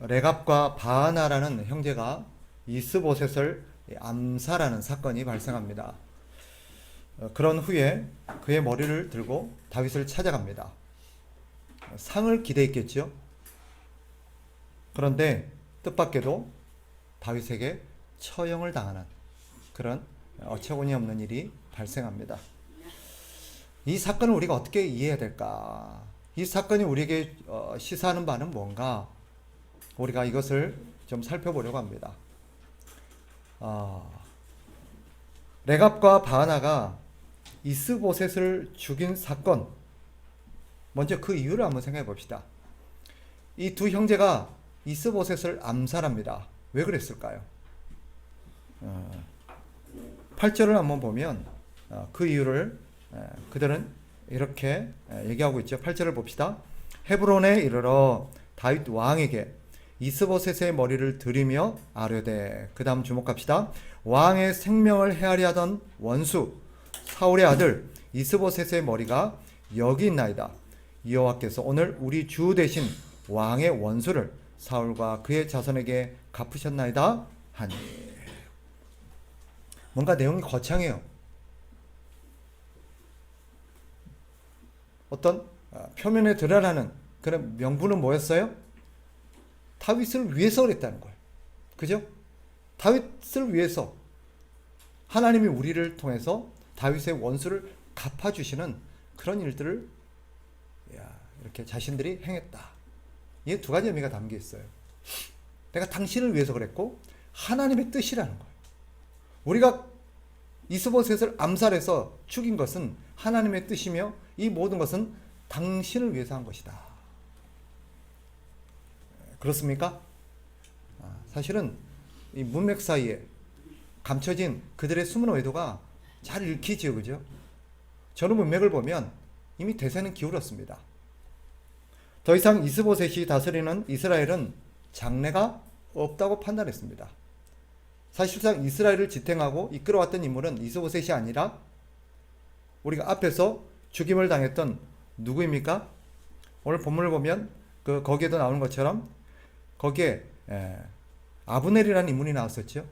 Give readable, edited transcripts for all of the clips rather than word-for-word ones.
레갑과 바하나라는 형제가 이스보셋을 암살하는 사건이 발생합니다. 그런 후에 그의 머리를 들고 다윗을 찾아갑니다. 상을 기대했겠죠. 그런데 뜻밖에도 다윗에게 처형을 당하는 그런 어처구니 없는 일이 발생합니다. 이 사건을 우리가 어떻게 이해해야 될까? 이 사건이 우리에게 시사하는 바는 뭔가? 우리가 이것을 좀 살펴보려고 합니다. 레갑과 바하나가 이스보셋을 죽인 사건, 먼저 그 이유를 한번 생각해 봅시다. 이 두 형제가 이스보셋을 암살합니다. 왜 그랬을까요? 8절을 한번 보면 그 이유를 그들은 이렇게 얘기하고 있죠. 8절을 봅시다. 헤브론에 이르러 다윗 왕에게 이스보셋의 머리를 들이며 아뢰되. 그 다음 주목합시다. 왕의 생명을 헤아려 하던 원수 사울의 아들 이스보셋의 머리가 여기 있나이다. 여호와께서 오늘 우리 주 대신 왕의 원수를 사울과 그의 자손에게 갚으셨나이다 하니. 뭔가 내용이 거창해요. 어떤 표면에 드러나는 그런 명분은 뭐였어요? 다윗을 위해서 그랬다는 거예요. 그죠? 다윗을 위해서 하나님이 우리를 통해서 다윗의 원수를 갚아주시는 그런 일들을 이렇게 자신들이 행했다. 이게 두 가지 의미가 담겨 있어요. 내가 당신을 위해서 그랬고 하나님의 뜻이라는 거예요. 우리가 이스보셋을 암살해서 죽인 것은 하나님의 뜻이며 이 모든 것은 당신을 위해서 한 것이다. 그렇습니까? 사실은 이 문맥 사이에 감춰진 그들의 숨은 의도가 잘 읽히지요, 그죠? 저는 문맥을 보면 이미 대세는 기울었습니다. 더 이상 이스보셋이 다스리는 이스라엘은 장래가 없다고 판단했습니다. 사실상 이스라엘을 지탱하고 이끌어왔던 인물은 이스보셋이 아니라 우리가 앞에서 죽임을 당했던 누구입니까? 오늘 본문을 보면 거기에도 나오는 것처럼 거기에 아브넬이라는 인물이 나왔었죠.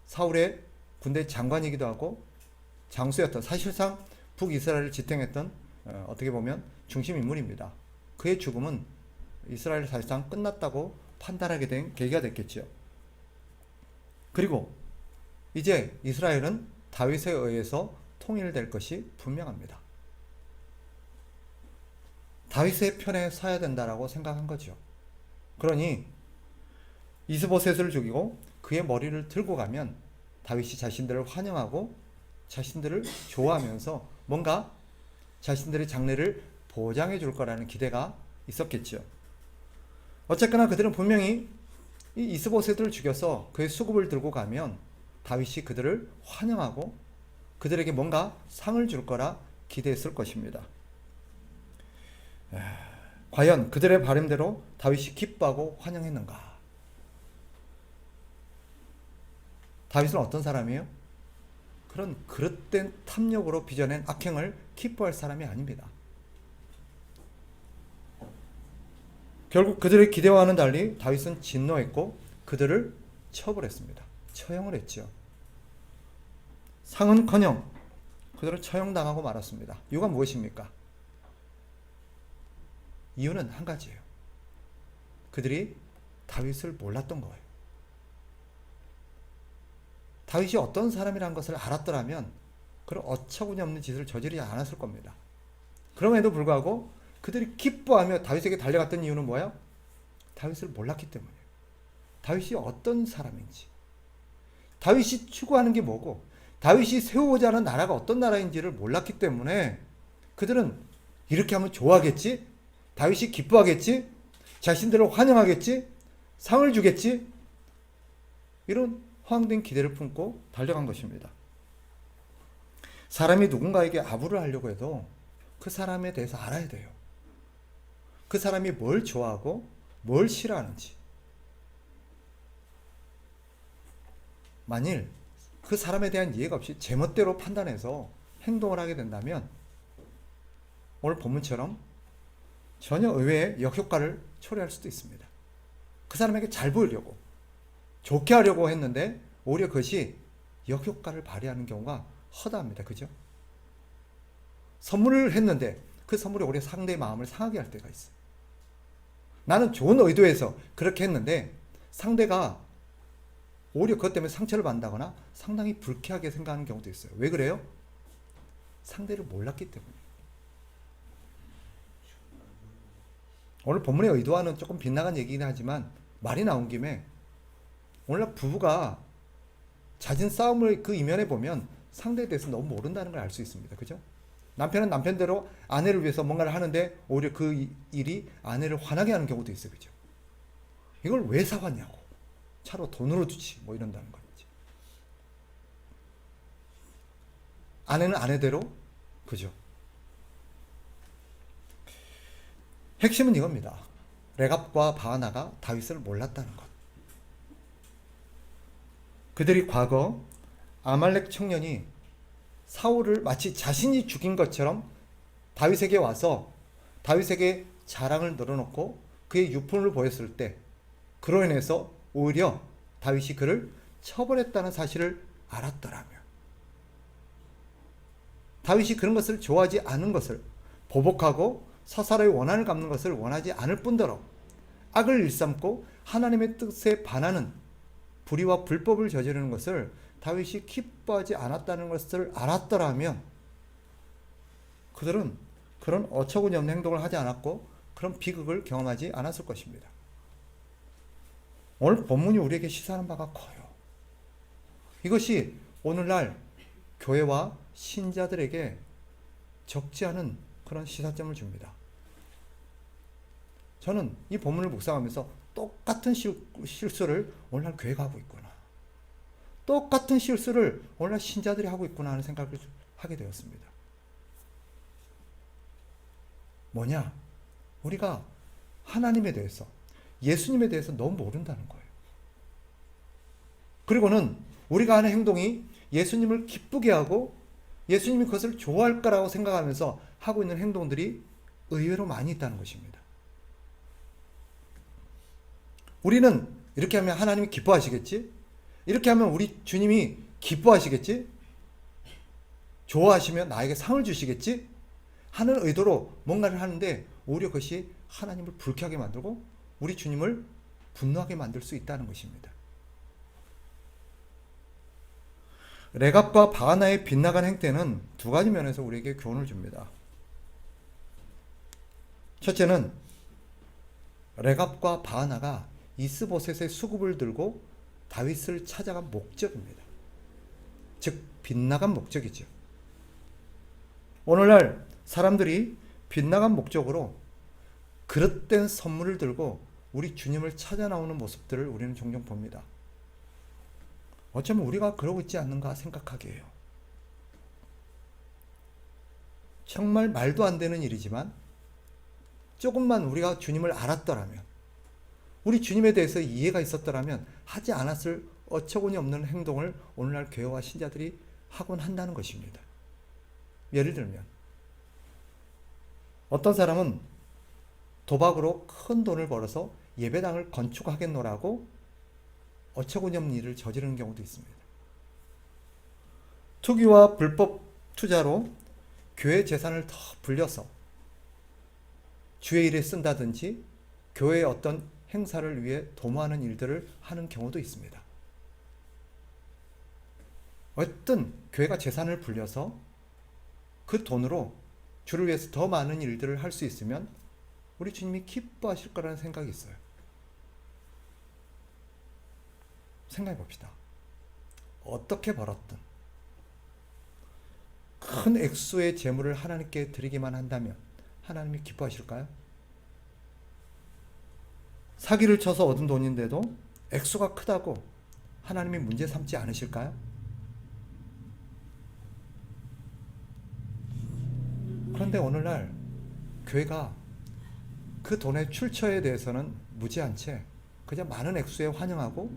사울의 군대 장관이기도 하고 장수였던, 사실상 북이스라엘을 지탱했던 어떻게 보면 중심 인물입니다. 그의 죽음은 이스라엘이 사실상 끝났다고 판단하게 된 계기가 됐겠죠. 그리고 이제 이스라엘은 다윗에 의해서 통일될 것이 분명합니다. 다윗의 편에 서야 된다라고 생각한 거죠. 그러니 이스보셋을 죽이고 그의 머리를 들고 가면 다윗이 자신들을 환영하고 자신들을 좋아하면서 뭔가 자신들의 장래를 보장해 줄 거라는 기대가 있었겠죠. 어쨌거나 그들은 분명히 이 이스보셋을 죽여서 그의 수급을 들고 가면 다윗이 그들을 환영하고 그들에게 뭔가 상을 줄 거라 기대했을 것입니다. 과연 그들의 바람대로 다윗이 기뻐하고 환영했는가? 다윗은 어떤 사람이에요? 그런 그릇된 탐욕으로 빚어낸 악행을 기뻐할 사람이 아닙니다. 결국 그들의 기대와는 달리 다윗은 진노했고 그들을 처벌했습니다. 처형을 했죠. 상은커녕 그들은 처형당하고 말았습니다. 이유가 무엇입니까? 이유는 한 가지예요. 그들이 다윗을 몰랐던 거예요. 다윗이 어떤 사람이라는 것을 알았더라면 그런 어처구니 없는 짓을 저지르지 않았을 겁니다. 그럼에도 불구하고 그들이 기뻐하며 다윗에게 달려갔던 이유는 뭐예요? 다윗을 몰랐기 때문이에요. 다윗이 어떤 사람인지, 다윗이 추구하는 게 뭐고, 다윗이 세우고자 하는 나라가 어떤 나라인지를 몰랐기 때문에 그들은 이렇게 하면 좋아하겠지? 다윗이 기뻐하겠지? 자신들을 환영하겠지? 상을 주겠지? 이런 허황된 기대를 품고 달려간 것입니다. 사람이 누군가에게 아부를 하려고 해도 그 사람에 대해서 알아야 돼요. 그 사람이 뭘 좋아하고 뭘 싫어하는지. 만일 그 사람에 대한 이해가 없이 제멋대로 판단해서 행동을 하게 된다면 오늘 본문처럼 전혀 의외의 역효과를 초래할 수도 있습니다. 그 사람에게 잘 보이려고, 좋게 하려고 했는데 오히려 그것이 역효과를 발휘하는 경우가 허다합니다. 그죠? 선물을 했는데 그 선물이 오히려 상대의 마음을 상하게 할 때가 있어요. 나는 좋은 의도에서 그렇게 했는데 상대가 오히려 그것 때문에 상처를 받는다거나 상당히 불쾌하게 생각하는 경우도 있어요. 왜 그래요? 상대를 몰랐기 때문에. 오늘 본문의 의도와는 조금 빗나간 얘기긴 하지만 말이 나온 김에 오늘날 부부가 잦은 싸움을 그 이면에 보면 상대에 대해서 너무 모른다는 걸 알 수 있습니다. 그죠? 남편은 남편대로 아내를 위해서 뭔가를 하는데 오히려 그 일이 아내를 화나게 하는 경우도 있어요. 그죠? 이걸 왜 사왔냐고. 차로 돈으로 주지. 뭐 이런다는 거지. 아내는 아내대로, 그죠? 핵심은 이겁니다. 레갑과 바하나가 다윗을 몰랐다는 것. 그들이 과거 아말렉 청년이 사울을 마치 자신이 죽인 것처럼 다윗에게 와서 다윗에게 자랑을 늘어놓고 그의 유품을 보였을 때 그로 인해서 오히려 다윗이 그를 처벌했다는 사실을 알았더라면 다윗이 그런 것을 좋아하지 않은 것을 보복하고 서사로의 원한을 갚는 것을 원하지 않을 뿐더러 악을 일삼고 하나님의 뜻에 반하는 불의와 불법을 저지르는 것을 다윗이 기뻐하지 않았다는 것을 알았더라면 그들은 그런 어처구니 없는 행동을 하지 않았고 그런 비극을 경험하지 않았을 것입니다. 오늘 본문이 우리에게 시사하는 바가 커요. 이것이 오늘날 교회와 신자들에게 적지 않은 그런 시사점을 줍니다. 저는 이 본문을 묵상하면서 똑같은 실수를 오늘날 교회가 하고 있구나. 똑같은 실수를 오늘날 신자들이 하고 있구나 하는 생각을 하게 되었습니다. 뭐냐? 우리가 하나님에 대해서, 예수님에 대해서 너무 모른다는 거예요. 그리고는 우리가 하는 행동이 예수님을 기쁘게 하고 예수님이 그것을 좋아할 거라고 생각하면서 하고 있는 행동들이 의외로 많이 있다는 것입니다. 우리는 이렇게 하면 하나님이 기뻐하시겠지? 이렇게 하면 우리 주님이 기뻐하시겠지? 좋아하시면 나에게 상을 주시겠지? 하는 의도로 뭔가를 하는데 오히려 그것이 하나님을 불쾌하게 만들고 우리 주님을 분노하게 만들 수 있다는 것입니다. 레갑과 바하나의 빗나간 행태는 두 가지 면에서 우리에게 교훈을 줍니다. 첫째는 레갑과 바하나가 이스보셋의 수급을 들고 다윗을 찾아간 목적입니다. 즉 빗나간 목적이죠. 오늘날 사람들이 빗나간 목적으로 그릇된 선물을 들고 우리 주님을 찾아 나오는 모습들을 우리는 종종 봅니다. 어쩌면 우리가 그러고 있지 않는가 생각하게 해요. 정말 말도 안 되는 일이지만 조금만 우리가 주님을 알았더라면, 우리 주님에 대해서 이해가 있었더라면 하지 않았을 어처구니 없는 행동을 오늘날 교회와 신자들이 하곤 한다는 것입니다. 예를 들면 어떤 사람은 도박으로 큰 돈을 벌어서 예배당을 건축하겠노라고 어처구니 없는 일을 저지르는 경우도 있습니다. 투기와 불법 투자로 교회 재산을 더 불려서 주의 일에 쓴다든지 교회의 어떤 행사를 위해 도모하는 일들을 하는 경우도 있습니다. 어떤 교회가 재산을 불려서 그 돈으로 주를 위해서 더 많은 일들을 할 수 있으면 우리 주님이 기뻐하실 거라는 생각이 있어요. 생각해 봅시다. 어떻게 벌었든 큰 액수의 재물을 하나님께 드리기만 한다면 하나님이 기뻐하실까요? 사기를 쳐서 얻은 돈인데도 액수가 크다고 하나님이 문제 삼지 않으실까요? 그런데 오늘날 교회가 그 돈의 출처에 대해서는 무지한 채 그냥 많은 액수에 환영하고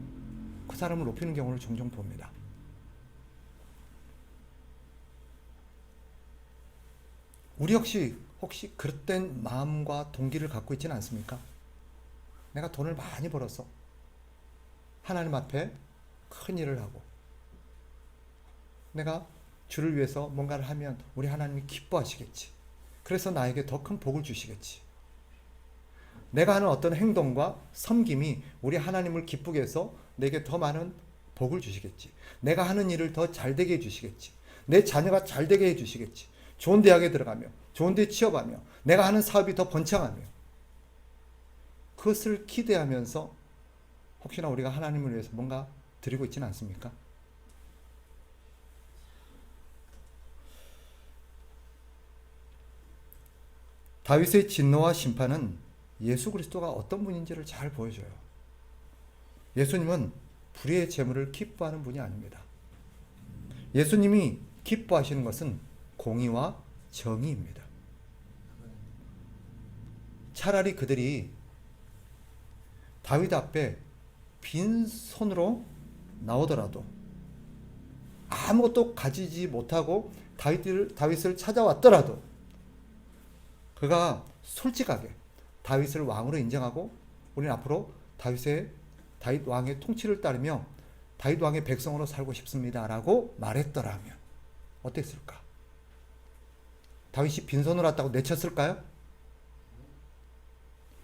그 사람을 높이는 경우를 종종 봅니다. 우리 역시 혹시 그릇된 마음과 동기를 갖고 있지는 않습니까? 내가 돈을 많이 벌어서 하나님 앞에 큰 일을 하고 내가 주를 위해서 뭔가를 하면 우리 하나님이 기뻐하시겠지. 그래서 나에게 더 큰 복을 주시겠지. 내가 하는 어떤 행동과 섬김이 우리 하나님을 기쁘게 해서 내게 더 많은 복을 주시겠지. 내가 하는 일을 더 잘되게 해주시겠지. 내 자녀가 잘되게 해주시겠지. 좋은 대학에 들어가며 좋은 데 취업하며 내가 하는 사업이 더 번창하며 그것을 기대하면서 혹시나 우리가 하나님을 위해서 뭔가 드리고 있지는 않습니까? 다윗의 진노와 심판은 예수 그리스도가 어떤 분인지를 잘 보여줘요. 예수님은 불의의 재물을 기뻐하는 분이 아닙니다. 예수님이 기뻐하시는 것은 공의와 정의입니다. 차라리 그들이 다윗 앞에 빈손으로 나오더라도 아무것도 가지지 못하고 다윗을 찾아왔더라도 그가 솔직하게 다윗을 왕으로 인정하고 우리는 앞으로 다윗 왕의 통치를 따르며 다윗 왕의 백성으로 살고 싶습니다라고 말했더라면 어땠을까? 다윗이 빈손으로 왔다고 내쳤을까요?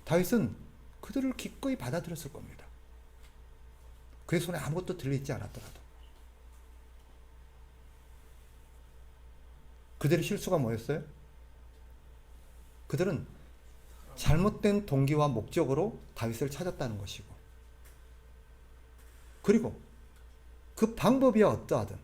다윗은 그들을 기꺼이 받아들였을 겁니다. 그의 손에 아무것도 들려있지 않았더라도. 그들의 실수가 뭐였어요? 그들은 잘못된 동기와 목적으로 다윗을 찾았다는 것이고, 그리고 그 방법이 어떠하든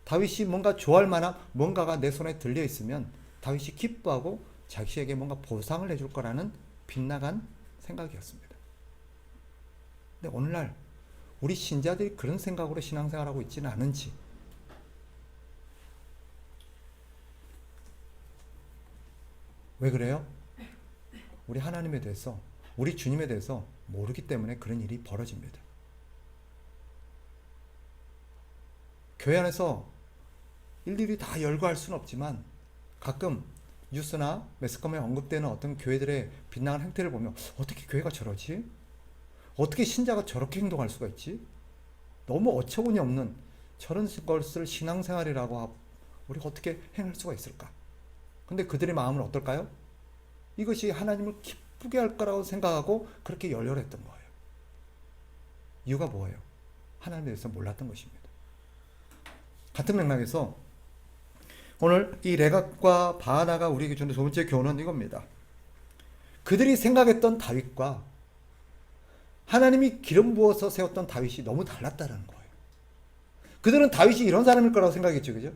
다윗이 뭔가 좋아할 만한 뭔가가 내 손에 들려 있으면 다윗이 기뻐하고 자기에게 뭔가 보상을 해줄 거라는 빗나간 생각이었습니다. 근데 오늘날 우리 신자들이 그런 생각으로 신앙생활하고 있지는 않은지, 왜 그래요? 우리 하나님에 대해서, 우리 주님에 대해서 모르기 때문에 그런 일이 벌어집니다. 교회 안에서 일일이 다 열거할 수는 없지만 가끔 뉴스나 매스컴에 언급되는 어떤 교회들의 빗나간 행태를 보면 어떻게 교회가 저러지? 어떻게 신자가 저렇게 행동할 수가 있지? 너무 어처구니 없는 저런 것을 신앙생활이라고 우리가 어떻게 행할 수가 있을까? 근데 그들의 마음은 어떨까요? 이것이 하나님을 기쁘게 할 거라고 생각하고 그렇게 열렬했던 거예요. 이유가 뭐예요? 하나님에 대해서 몰랐던 것입니다. 같은 맥락에서 오늘 이 레갑과 바하나가 우리에게 주는 두 번째 교훈은 이겁니다. 그들이 생각했던 다윗과 하나님이 기름 부어서 세웠던 다윗이 너무 달랐다는 거예요. 그들은 다윗이 이런 사람일 거라고 생각했죠. 그죠?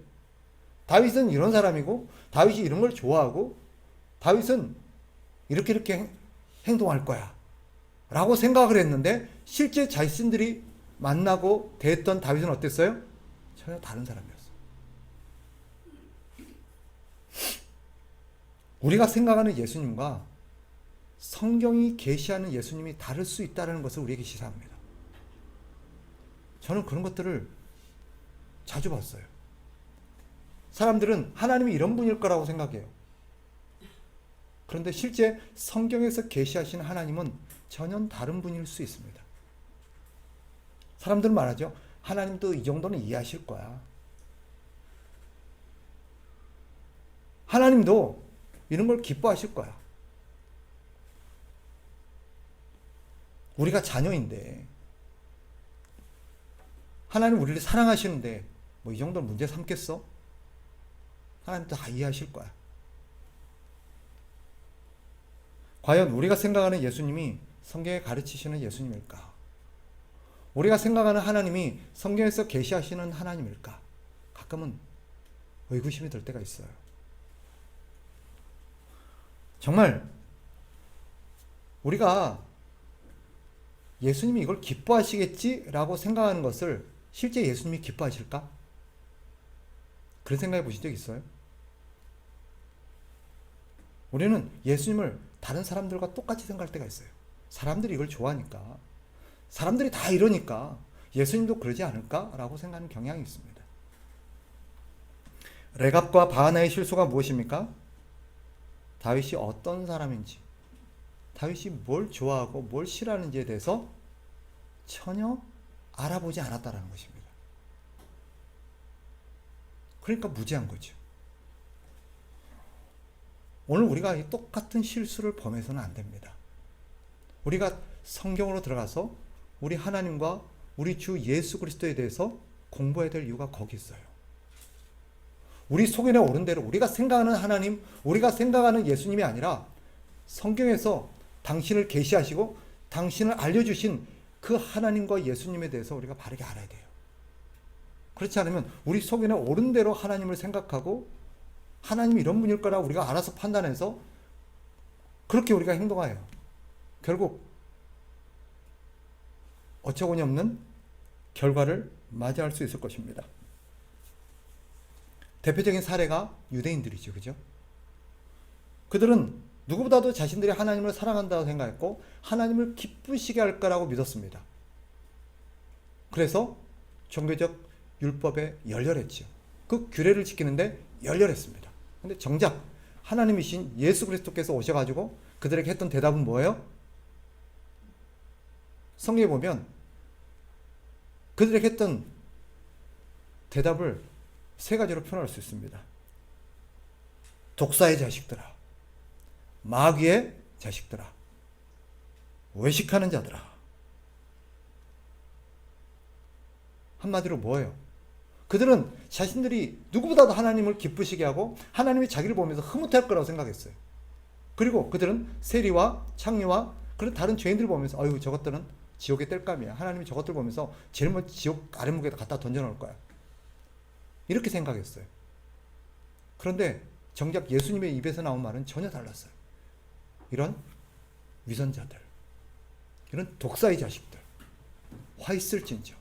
다윗은 이런 사람이고 다윗이 이런 걸 좋아하고 다윗은 이렇게 행동할 거야 라고 생각을 했는데 실제 자신들이 만나고 대했던 다윗은 어땠어요? 전혀 다른 사람이었어요. 우리가 생각하는 예수님과 성경이 계시하는 예수님이 다를 수 있다는 것을 우리에게 시사합니다. 저는 그런 것들을 자주 봤어요. 사람들은 하나님이 이런 분일 거라고 생각해요. 그런데 실제 성경에서 계시하신 하나님은 전혀 다른 분일 수 있습니다. 사람들은 말하죠. 하나님도 이 정도는 이해하실 거야. 하나님도 이런 걸 기뻐하실 거야. 우리가 자녀인데 하나님 우리를 사랑하시는데 뭐 이 정도는 문제 삼겠어? 하나님도 다 이해하실 거야. 과연 우리가 생각하는 예수님이 성경에 가르치시는 예수님일까? 우리가 생각하는 하나님이 성경에서 계시하시는 하나님일까? 가끔은 의구심이 들 때가 있어요. 정말 우리가 예수님이 이걸 기뻐하시겠지라고 생각하는 것을 실제 예수님이 기뻐하실까? 그런 생각해 보신 적 있어요? 우리는 예수님을 다른 사람들과 똑같이 생각할 때가 있어요. 사람들이 이걸 좋아하니까, 사람들이 다 이러니까 예수님도 그러지 않을까라고 생각하는 경향이 있습니다. 레갑과 바하나의 실수가 무엇입니까? 다윗이 어떤 사람인지, 다윗이 뭘 좋아하고 뭘 싫어하는지에 대해서 전혀 알아보지 않았다라는 것입니다. 그러니까 무지한 거죠. 오늘 우리가 이 똑같은 실수를 범해서는 안 됩니다. 우리가 성경으로 들어가서 우리 하나님과 우리 주 예수 그리스도에 대해서 공부해야 될 이유가 거기 있어요. 우리 속에 오른 대로 우리가 생각하는 하나님, 우리가 생각하는 예수님이 아니라 성경에서 당신을 계시하시고 당신을 알려주신 그 하나님과 예수님에 대해서 우리가 바르게 알아야 돼요. 그렇지 않으면 우리 속에는 옳은 대로 하나님을 생각하고 하나님이 이런 분일 거라 우리가 알아서 판단해서 그렇게 우리가 행동해요. 결국 어처구니 없는 결과를 맞이할 수 있을 것입니다. 대표적인 사례가 유대인들이죠. 그죠? 그들은 누구보다도 자신들이 하나님을 사랑한다고 생각했고 하나님을 기쁘시게 할 거라고 믿었습니다. 그래서 종교적 율법에 열렬했죠. 그 규례를 지키는데 열렬했습니다. 근데 정작 하나님이신 예수 그리스도께서 오셔가지고 그들에게 했던 대답은 뭐예요? 성경에 보면 그들에게 했던 대답을 세 가지로 표현할 수 있습니다. 독사의 자식들아, 마귀의 자식들아, 외식하는 자들아. 한마디로 뭐예요? 그들은 자신들이 누구보다도 하나님을 기쁘시게 하고 하나님이 자기를 보면서 흐뭇할 거라고 생각했어요. 그리고 그들은 세리와 창리와 그런 다른 죄인들을 보면서 어휴 저것들은 지옥의 땔감이야. 하나님이 저것들 보면서 제일 먼저 지옥 아래목에다 갖다 던져놓을 거야. 이렇게 생각했어요. 그런데 정작 예수님의 입에서 나온 말은 전혀 달랐어요. 이런 위선자들, 이런 독사의 자식들, 화 있을진저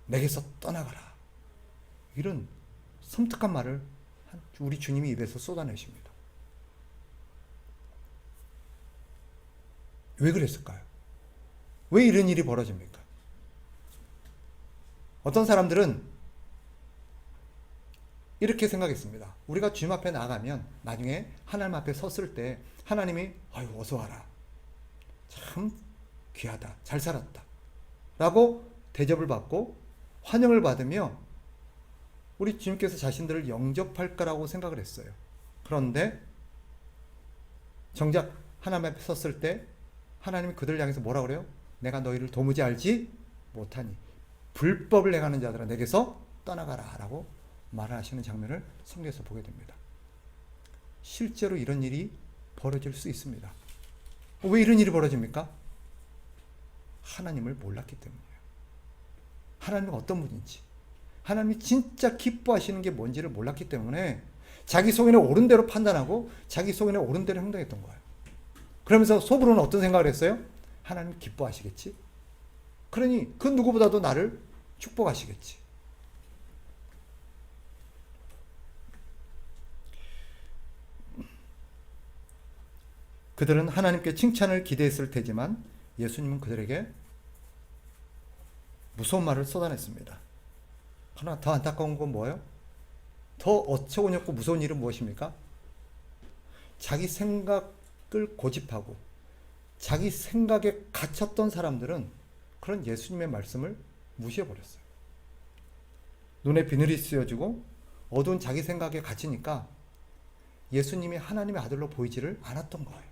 내게서 떠나가라. 이런 섬뜩한 말을 우리 주님이 입에서 쏟아내십니다. 왜 그랬을까요? 왜 이런 일이 벌어집니까? 어떤 사람들은 이렇게 생각했습니다. 우리가 주님 앞에 나가면 나중에 하나님 앞에 섰을 때 하나님이 아유 어서 와라. 참 귀하다. 잘 살았다. 라고 대접을 받고 환영을 받으며 우리 주님께서 자신들을 영접할 거라고 생각을 했어요. 그런데 정작 하나님 앞에 섰을 때 하나님이 그들을 향해서 뭐라 그래요? 내가 너희를 도무지 알지 못하니 불법을 행하는 자들아 내게서 떠나가라 라고 말을 하시는 장면을 성경에서 보게 됩니다. 실제로 이런 일이 벌어질 수 있습니다. 왜 이런 일이 벌어집니까? 하나님을 몰랐기 때문이에요. 하나님은 어떤 분인지, 하나님이 진짜 기뻐하시는 게 뭔지를 몰랐기 때문에 자기 속에는 옳은 대로 판단하고 자기 속에는 옳은 대로 행동했던 거예요. 그러면서 속으로는 어떤 생각을 했어요? 하나님 기뻐하시겠지? 그러니 그 누구보다도 나를 축복하시겠지. 그들은 하나님께 칭찬을 기대했을 테지만 예수님은 그들에게 무서운 말을 쏟아냈습니다. 그러나 더 안타까운 건 뭐예요? 더 어처구니 없고 무서운 일은 무엇입니까? 자기 생각을 고집하고 자기 생각에 갇혔던 사람들은 그런 예수님의 말씀을 무시해버렸어요. 눈에 비늘이 씌어지고 어두운 자기 생각에 갇히니까 예수님이 하나님의 아들로 보이지를 않았던 거예요.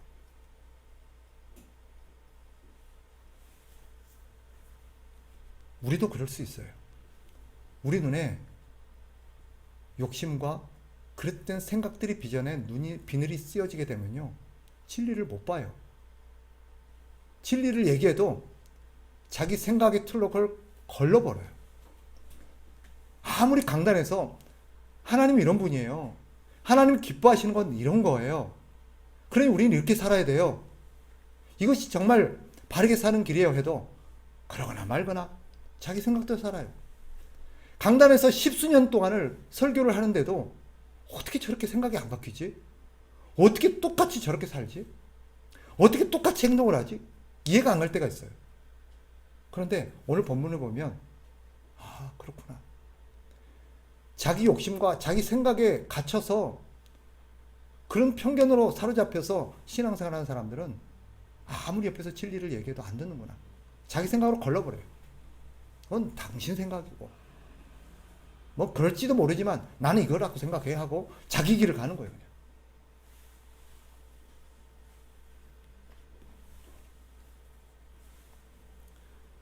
우리도 그럴 수 있어요. 우리 눈에 욕심과 그릇된 생각들이 비전에 비늘이 씌어지게 되면요. 진리를 못 봐요. 진리를 얘기해도 자기 생각의 틀로 그걸 걸러버려요. 아무리 강단해서 하나님이 이런 분이에요. 하나님이 기뻐하시는 건 이런 거예요. 그러니 우리는 이렇게 살아야 돼요. 이것이 정말 바르게 사는 길이에요 해도 그러거나 말거나 자기 생각대로 살아요. 강단에서 십수년 동안을 설교를 하는데도 어떻게 저렇게 생각이 안 바뀌지? 어떻게 똑같이 저렇게 살지? 어떻게 똑같이 행동을 하지? 이해가 안 갈 때가 있어요. 그런데 오늘 본문을 보면 아 그렇구나. 자기 욕심과 자기 생각에 갇혀서 그런 편견으로 사로잡혀서 신앙생활하는 사람들은 아무리 옆에서 진리를 얘기해도 안 듣는구나. 자기 생각으로 걸러버려요. 그건 당신 생각이고 뭐 그럴지도 모르지만 나는 이거라고 생각해 하고 자기 길을 가는 거예요. 그냥.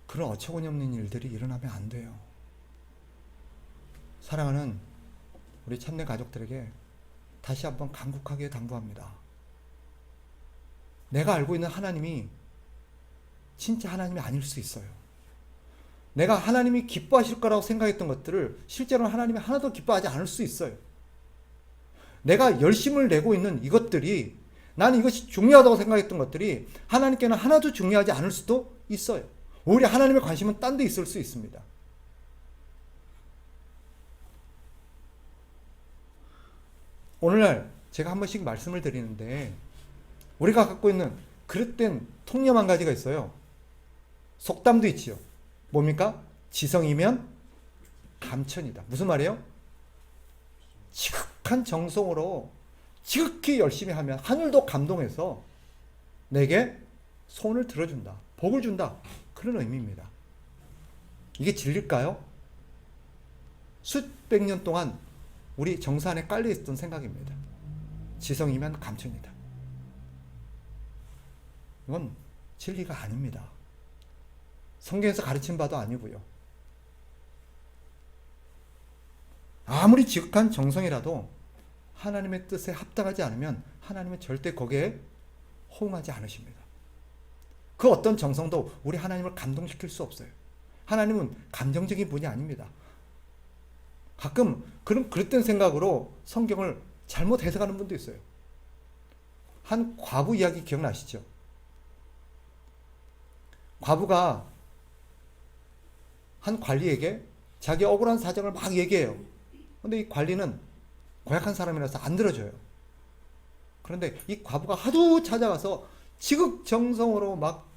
그런 어처구니 없는 일들이 일어나면 안 돼요. 사랑하는 우리 참내 가족들에게 다시 한번 간곡하게 당부합니다. 내가 알고 있는 하나님이 진짜 하나님이 아닐 수 있어요. 내가 하나님이 기뻐하실 거라고 생각했던 것들을 실제로는 하나님이 하나도 기뻐하지 않을 수 있어요. 내가 열심을 내고 있는 이것들이 나는 이것이 중요하다고 생각했던 것들이 하나님께는 하나도 중요하지 않을 수도 있어요. 오히려 하나님의 관심은 딴 데 있을 수 있습니다. 오늘날 제가 한 번씩 말씀을 드리는데 우리가 갖고 있는 그릇된 통념 한 가지가 있어요. 속담도 있지요. 뭡니까? 지성이면 감천이다. 무슨 말이에요? 지극한 정성으로 지극히 열심히 하면 하늘도 감동해서 내게 손을 들어준다. 복을 준다. 그런 의미입니다. 이게 진리일까요? 수백 년 동안 우리 정서 안에 깔려 있었던 생각입니다. 지성이면 감천이다. 이건 진리가 아닙니다. 성경에서 가르친 바도 아니고요. 아무리 지극한 정성이라도 하나님의 뜻에 합당하지 않으면 하나님은 절대 거기에 호응하지 않으십니다. 그 어떤 정성도 우리 하나님을 감동시킬 수 없어요. 하나님은 감정적인 분이 아닙니다. 가끔 그런 그릇된 생각으로 성경을 잘못 해석하는 분도 있어요. 한 과부 이야기 기억나시죠? 과부가 한 관리에게 자기 억울한 사정을 막 얘기해요. 근데 이 관리는 고약한 사람이라서 안 들어줘요. 그런데 이 과부가 하도 찾아가서 지극정성으로 막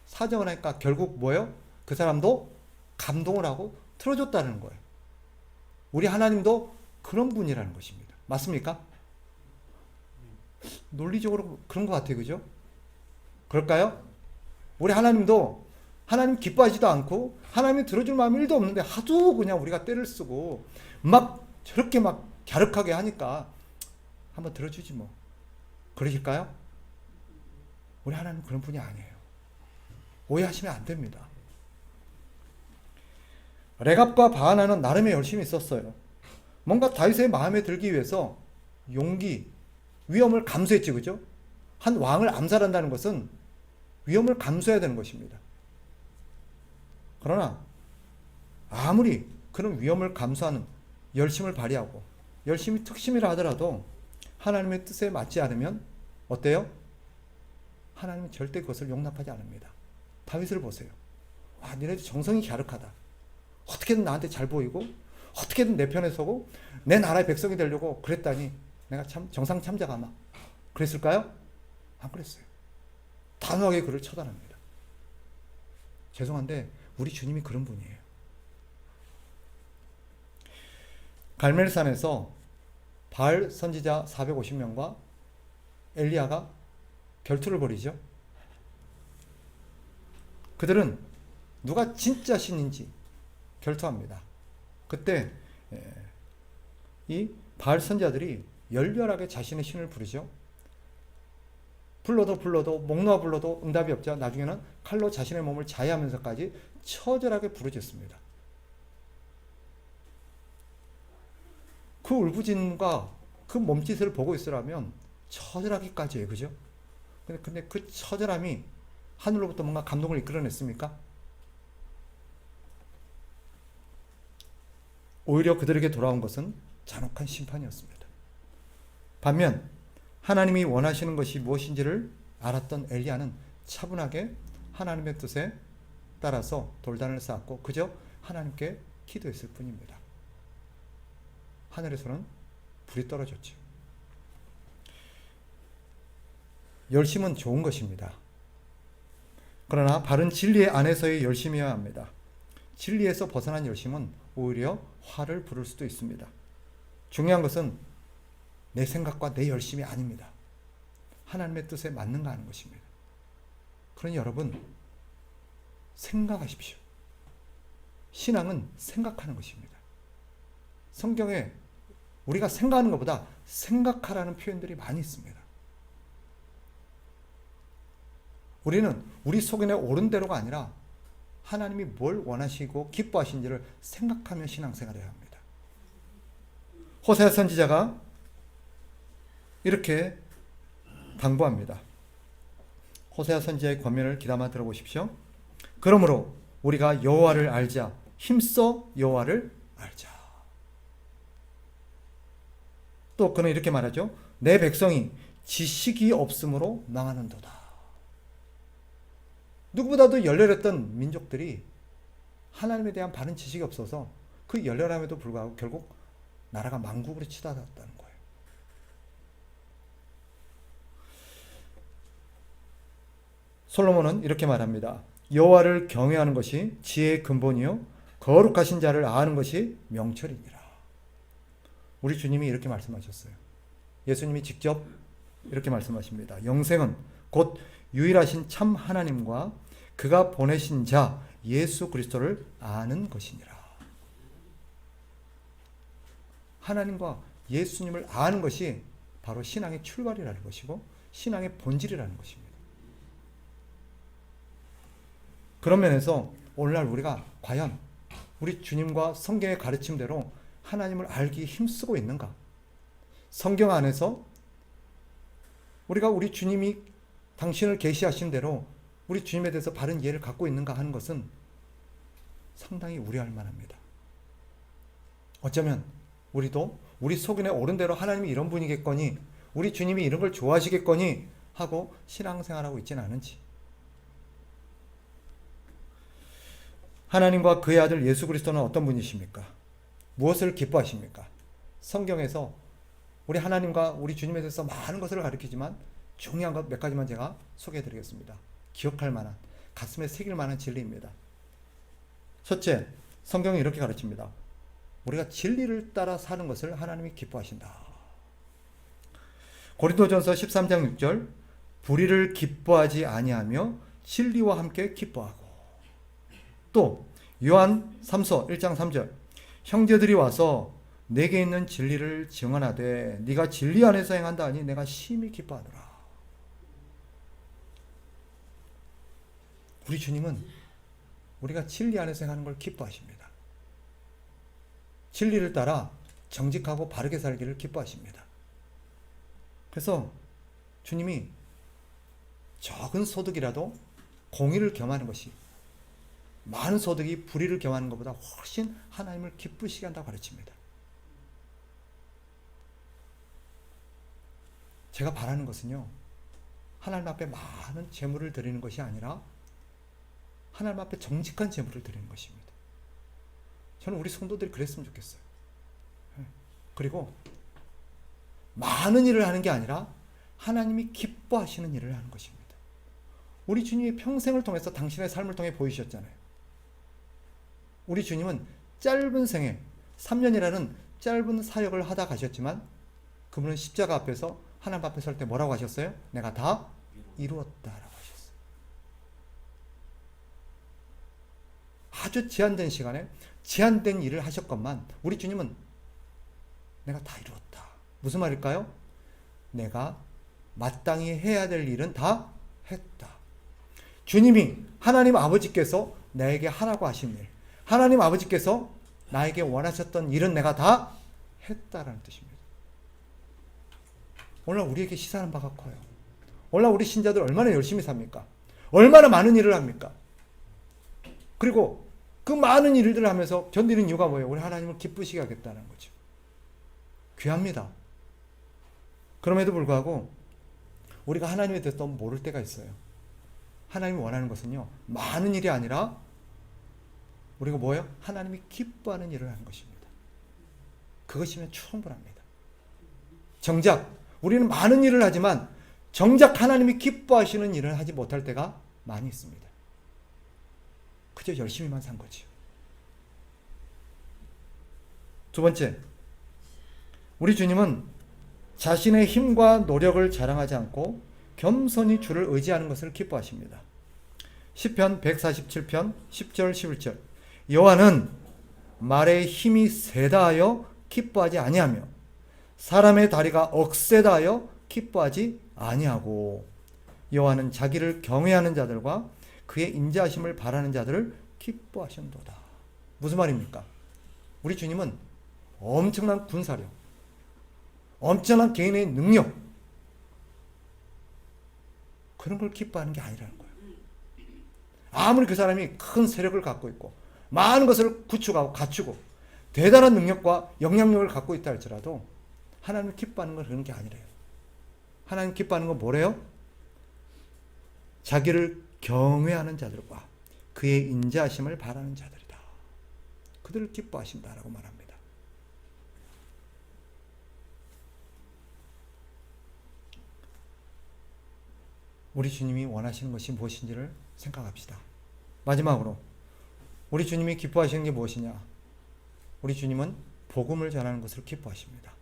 사정을 하니까 결국 뭐예요? 그 사람도 감동을 하고 틀어줬다는 거예요. 우리 하나님도 그런 분이라는 것입니다. 맞습니까? 논리적으로 그런 것 같아요. 그죠? 그럴까요? 우리 하나님도 하나님 기뻐하지도 않고 하나님이 들어줄 마음이 1도 없는데 하도 그냥 우리가 때를 쓰고 막 저렇게 막 갸륵하게 하니까 한번 들어주지 뭐. 그러실까요? 우리 하나님 그런 분이 아니에요. 오해하시면 안 됩니다. 레갑과 바하나는 나름의 열심히 썼어요. 뭔가 다윗의 마음에 들기 위해서 용기, 위험을 감수했지, 그죠? 한 왕을 암살한다는 것은 위험을 감수해야 되는 것입니다. 그러나 아무리 그런 위험을 감수하는 열심을 발휘하고 열심히 특심이라 하더라도 하나님의 뜻에 맞지 않으면 어때요? 하나님은 절대 그것을 용납하지 않습니다. 다윗을 보세요. 와, 니네도 정성이 갸륵하다. 어떻게든 나한테 잘 보이고 어떻게든 내 편에 서고 내 나라의 백성이 되려고 그랬다니 내가 참 정상 참자가마 그랬을까요? 안 그랬어요. 단호하게 그를 처단합니다. 죄송한데 우리 주님이 그런 분이에요. 갈멜산에서 바알 선지자 450명과 엘리야가 결투를 벌이죠. 그들은 누가 진짜 신인지 결투합니다. 그때 이 바알 선지자들이 열렬하게 자신의 신을 부르죠. 불러도 목 놓아 불러도 응답이 없자 나중에는 칼로 자신의 몸을 자해하면서까지 처절하게 부르짖습니다. 그 울부짖음과 그 몸짓을 보고 있으라면 처절하기까지 해요. 그죠? 근데 그 처절함이 하늘로부터 뭔가 감동을 이끌어냈습니까? 오히려 그들에게 돌아온 것은 잔혹한 심판이었습니다. 반면 하나님이 원하시는 것이 무엇인지를 알았던 엘리야는 차분하게 하나님의 뜻에 따라서 돌단을 쌓았고 그저 하나님께 기도했을 뿐입니다. 하늘에서는 불이 떨어졌죠. 열심은 좋은 것입니다. 그러나 바른 진리 안에서의 열심이어야 합니다. 진리에서 벗어난 열심은 오히려 화를 부를 수도 있습니다. 중요한 것은 내 생각과 내 열심이 아닙니다. 하나님의 뜻에 맞는가 하는 것입니다. 그러니 여러분, 생각하십시오. 신앙은 생각하는 것입니다. 성경에 우리가 생각하는 것보다 생각하라는 표현들이 많이 있습니다. 우리는 우리 속에 옳은 대로가 아니라 하나님이 뭘 원하시고 기뻐하신지를 생각하며 신앙생활을 해야 합니다. 호세아 선지자가 이렇게 당부합니다. 호세아 선지자의 권면을 귀담아 들어보십시오. 그러므로 우리가 여호와를 알자. 힘써 여호와를 알자. 또 그는 이렇게 말하죠. 내 백성이 지식이 없으므로 망하는도다. 누구보다도 열렬했던 민족들이 하나님에 대한 바른 지식이 없어서 그 열렬함에도 불구하고 결국 나라가 망국으로 치닫았다는 거예요. 솔로몬은 이렇게 말합니다. 여호와를 경외하는 것이 지혜의 근본이요 거룩하신 자를 아는 것이 명철이니라. 우리 주님이 이렇게 말씀하셨어요. 예수님이 직접 이렇게 말씀하십니다. 영생은 곧 유일하신 참 하나님과 그가 보내신 자 예수 그리스도를 아는 것이니라. 하나님과 예수님을 아는 것이 바로 신앙의 출발이라는 것이고 신앙의 본질이라는 것입니다. 그런 면에서 오늘날 우리가 과연 우리 주님과 성경의 가르침대로 하나님을 알기 힘쓰고 있는가? 성경 안에서 우리가 우리 주님이 당신을 계시하신 대로 우리 주님에 대해서 바른 이해를 갖고 있는가 하는 것은 상당히 우려할 만합니다. 어쩌면 우리도 우리 속에 옳은 대로 하나님이 이런 분이겠거니 우리 주님이 이런 걸 좋아하시겠거니 하고 신앙생활하고 있지는 않은지. 하나님과 그의 아들 예수 그리스도는 어떤 분이십니까? 무엇을 기뻐하십니까? 성경에서 우리 하나님과 우리 주님에 대해서 많은 것을 가르치지만 중요한 것 몇 가지만 제가 소개해 드리겠습니다. 기억할 만한, 가슴에 새길 만한 진리입니다. 첫째, 성경이 이렇게 가르칩니다. 우리가 진리를 따라 사는 것을 하나님이 기뻐하신다. 고린도전서 13장 6절 불의를 기뻐하지 아니하며 진리와 함께 기뻐하고. 또 요한 3서 1장 3절 형제들이 와서 내게 있는 진리를 증언하되 네가 진리 안에서 행한다 하니 내가 심히 기뻐하노라. 우리 주님은 우리가 진리 안에서 행하는 걸 기뻐하십니다. 진리를 따라 정직하고 바르게 살기를 기뻐하십니다. 그래서 주님이 적은 소득이라도 공의를 겸하는 것이 많은 소득이 불의를 겸하는 것보다 훨씬 하나님을 기쁘시게 한다고 가르칩니다. 제가 바라는 것은요, 하나님 앞에 많은 재물을 드리는 것이 아니라 하나님 앞에 정직한 재물을 드리는 것입니다. 저는 우리 성도들이 그랬으면 좋겠어요. 그리고 많은 일을 하는 게 아니라 하나님이 기뻐하시는 일을 하는 것입니다. 우리 주님이 평생을 통해서 당신의 삶을 통해 보이셨잖아요. 우리 주님은 짧은 생애, 3년이라는 짧은 사역을 하다 가셨지만 그분은 십자가 앞에서 하나님 앞에 설 때 뭐라고 하셨어요? 내가 다 이루었다라고 하셨어요. 아주 제한된 시간에 제한된 일을 하셨건만 우리 주님은 내가 다 이루었다. 무슨 말일까요? 내가 마땅히 해야 될 일은 다 했다. 주님이 하나님 아버지께서 나에게 하라고 하신 일, 하나님 아버지께서 나에게 원하셨던 일은 내가 다 했다라는 뜻입니다. 오늘날 우리에게 시사하는 바가 커요. 오늘날 우리 신자들 얼마나 열심히 삽니까? 얼마나 많은 일을 합니까? 그리고 그 많은 일들을 하면서 견디는 이유가 뭐예요? 우리 하나님을 기쁘시게 하겠다는 거죠. 귀합니다. 그럼에도 불구하고 우리가 하나님에 대해서 너무 모를 때가 있어요. 하나님이 원하는 것은요, 많은 일이 아니라 우리가 뭐예요? 하나님이 기뻐하는 일을 하는 것입니다. 그것이면 충분합니다. 정작 우리는 많은 일을 하지만 정작 하나님이 기뻐하시는 일을 하지 못할 때가 많이 있습니다. 그저 열심히만 산 거지요. 두 번째, 우리 주님은 자신의 힘과 노력을 자랑하지 않고 겸손히 주를 의지하는 것을 기뻐하십니다. 시편 147편 10절 11절. 여호와는 말의 힘이 세다 하여 기뻐하지 아니하며 사람의 다리가 억세다 하여 기뻐하지 아니하고 여호와는 자기를 경외하는 자들과 그의 인자하심을 바라는 자들을 기뻐하신도다. 무슨 말입니까? 우리 주님은 엄청난 군사력, 엄청난 개인의 능력, 그런 걸 기뻐하는 게 아니라는 거예요. 아무리 그 사람이 큰 세력을 갖고 있고 많은 것을 구축하고 갖추고 대단한 능력과 영향력을 갖고 있다 할지라도 하나님을 기뻐하는 건 그런 게 아니래요. 하나님 기뻐하는 건 뭐래요? 자기를 경외하는 자들과 그의 인자하심을 바라는 자들이다. 그들을 기뻐하신다라고 말합니다. 우리 주님이 원하시는 것이 무엇인지를 생각합시다. 마지막으로 우리 주님이 기뻐하시는 게 무엇이냐? 우리 주님은 복음을 전하는 것을 기뻐하십니다.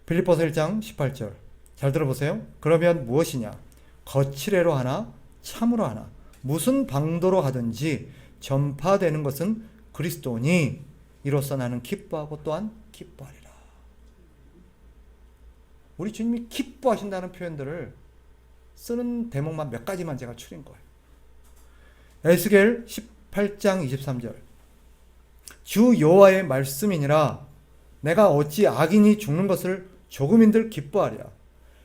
빌립보서 1장 18절 잘 들어보세요. 그러면 무엇이냐? 거칠애로 하나 참으로 하나 무슨 방도로 하든지 전파되는 것은 그리스도니 이로써 나는 기뻐하고 또한 기뻐하리라. 우리 주님이 기뻐하신다는 표현들을 쓰는 대목만 몇 가지만 제가 추린 거예요. 에스겔 18장 23절 주 여호와의 말씀이니라 내가 어찌 악인이 죽는 것을 조금인들 기뻐하랴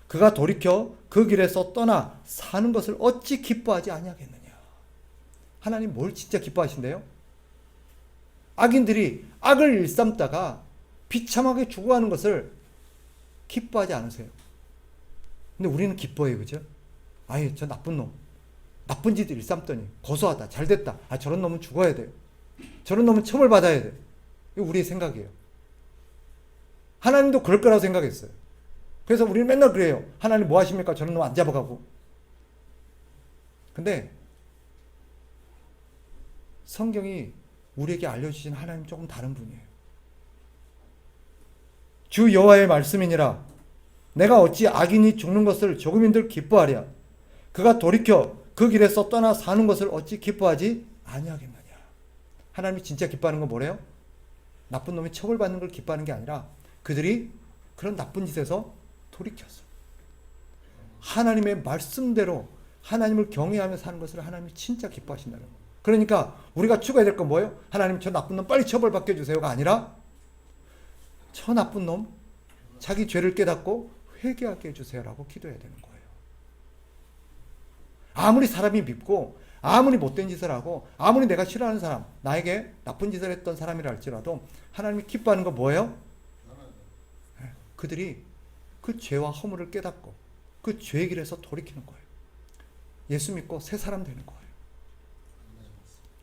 그가 돌이켜 그 길에서 떠나 사는 것을 어찌 기뻐하지 아니하겠느냐. 하나님 뭘 진짜 기뻐하신대요? 악인들이 악을 일삼다가 비참하게 죽어가는 것을 기뻐하지 않으세요. 근데 우리는 기뻐해요. 그죠? 아유 저 나쁜 놈 나쁜 짓 일삼더니 고소하다 잘됐다. 아 저런 놈은 죽어야 돼요. 저런 놈은 처벌받아야 돼요. 이거 우리의 생각이에요. 하나님도 그럴 거라고 생각했어요. 그래서 우리는 맨날 그래요. 하나님 뭐 하십니까? 저런 놈 안 잡아가고. 근데 성경이 우리에게 알려주신 하나님 조금 다른 분이에요. 주 여호와의 말씀이니라 내가 어찌 악인이 죽는 것을 조금인들 기뻐하랴 그가 돌이켜 그 길에서 떠나 사는 것을 어찌 기뻐하지 아니하겠느냐. 하나님이 진짜 기뻐하는 건 뭐래요? 나쁜 놈이 처벌받는 걸 기뻐하는 게 아니라 그들이 그런 나쁜 짓에서 돌이켰어. 하나님의 말씀대로 하나님을 경외하며 사는 것을 하나님이 진짜 기뻐하신다는 거예요. 그러니까 우리가 추구해야 될 건 뭐예요? 하나님 저 나쁜 놈 빨리 처벌받게 해주세요가 아니라 저 나쁜 놈 자기 죄를 깨닫고 회개하게 해주세요라고 기도해야 되는 거예요. 아무리 사람이 밉고 아무리 못된 짓을 하고 아무리 내가 싫어하는 사람 나에게 나쁜 짓을 했던 사람이라 할지라도 하나님이 기뻐하는 건 뭐예요? 그들이 그 죄와 허물을 깨닫고 그 죄의 길에서 돌이키는 거예요. 예수 믿고 새 사람 되는 거예요.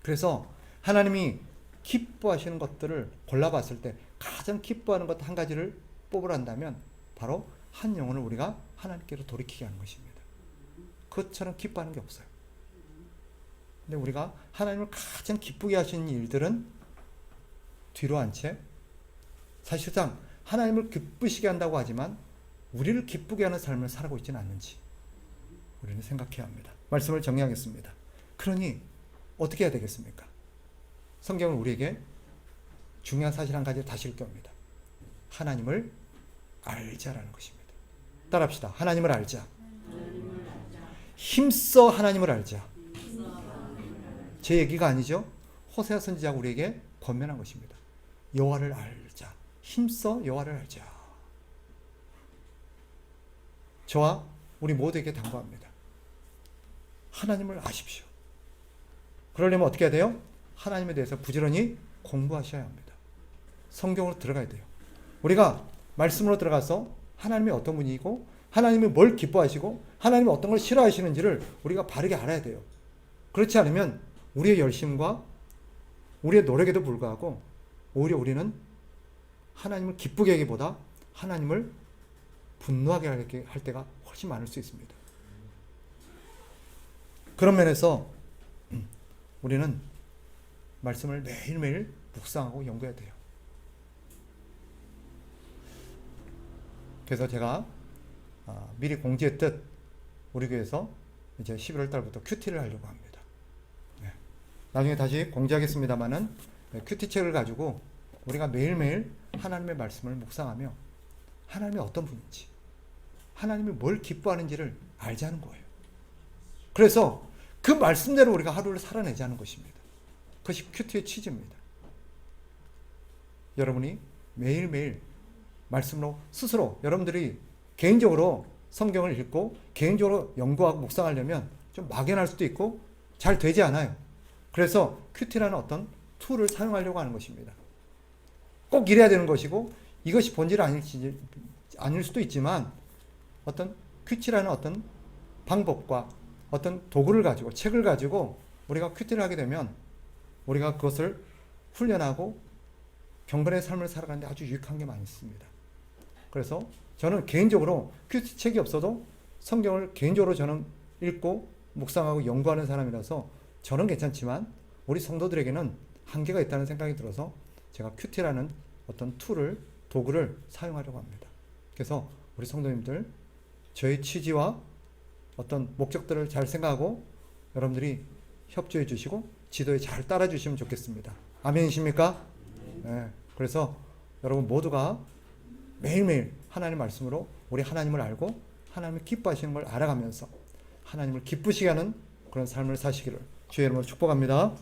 그래서 하나님이 기뻐하시는 것들을 골라봤을 때 가장 기뻐하는 것 한 가지를 뽑으란다면 바로 한 영혼을 우리가 하나님께로 돌이키게 하는 것입니다. 그것처럼 기뻐하는 게 없어요. 근데 우리가 하나님을 가장 기쁘게 하시는 일들은 뒤로 한 채 사실상 하나님을 기쁘시게 한다고 하지만 우리를 기쁘게 하는 삶을 살아가고 있지는 않는지 우리는 생각해야 합니다. 말씀을 정리하겠습니다. 그러니 어떻게 해야 되겠습니까? 성경은 우리에게 중요한 사실 한 가지를 다시 읽습니다. 하나님을 알자라는 것입니다. 따라합시다. 하나님을 알자. 힘써 하나님을 알자. 제 얘기가 아니죠. 호세아 선지자가 우리에게 권면한 것입니다. 여호와를 알자. 힘써 여호와를 알자. 저와 우리 모두에게 당부합니다. 하나님을 아십시오. 그러려면 어떻게 해야 돼요? 하나님에 대해서 부지런히 공부하셔야 합니다. 성경으로 들어가야 돼요. 우리가 말씀으로 들어가서 하나님이 어떤 분이고 하나님이 뭘 기뻐하시고 하나님이 어떤 걸 싫어하시는지를 우리가 바르게 알아야 돼요. 그렇지 않으면 우리의 열심과 우리의 노력에도 불구하고 오히려 우리는 하나님을 기쁘게 하기보다 하나님을 분노하게 할 때가 훨씬 많을 수 있습니다. 그런 면에서 우리는 말씀을 매일매일 묵상하고 연구해야 돼요. 그래서 제가 미리 공지했듯 우리 교회에서 이제 11월 달부터 큐티를 하려고 합니다. 네. 나중에 다시 공지하겠습니다만은 큐티 책을 가지고 우리가 매일매일 하나님의 말씀을 묵상하며 하나님이 어떤 분인지, 하나님이 뭘 기뻐하는지를 알자는 거예요. 그래서 그 말씀대로 우리가 하루를 살아내자는 것입니다. 그것이 큐티의 취지입니다. 여러분이 매일매일 말씀으로 스스로 여러분들이 개인적으로 성경을 읽고 개인적으로 연구하고 묵상하려면 좀 막연할 수도 있고 잘 되지 않아요. 그래서 큐티라는 어떤 툴을 사용하려고 하는 것입니다. 꼭 이래야 되는 것이고 이것이 본질 아닐 수도 있지만 어떤 큐티라는 어떤 방법과 어떤 도구를 가지고 책을 가지고 우리가 큐티를 하게 되면 우리가 그것을 훈련하고 경건의 삶을 살아가는데 아주 유익한 게 많이 있습니다. 그래서 저는 개인적으로 큐티 책이 없어도 성경을 개인적으로 저는 읽고 묵상하고 연구하는 사람이라서 저는 괜찮지만 우리 성도들에게는 한계가 있다는 생각이 들어서 제가 큐티라는 어떤 툴을 도구를 사용하려고 합니다. 그래서 우리 성도님들 저의 취지와 어떤 목적들을 잘 생각하고 여러분들이 협조해 주시고 지도에 잘 따라 주시면 좋겠습니다. 아멘이십니까? 네. 그래서 여러분 모두가 매일매일 하나님 말씀으로 우리 하나님을 알고 하나님을 기뻐하시는 걸 알아가면서 하나님을 기쁘시게 하는 그런 삶을 사시기를 주의 이름으로 축복합니다.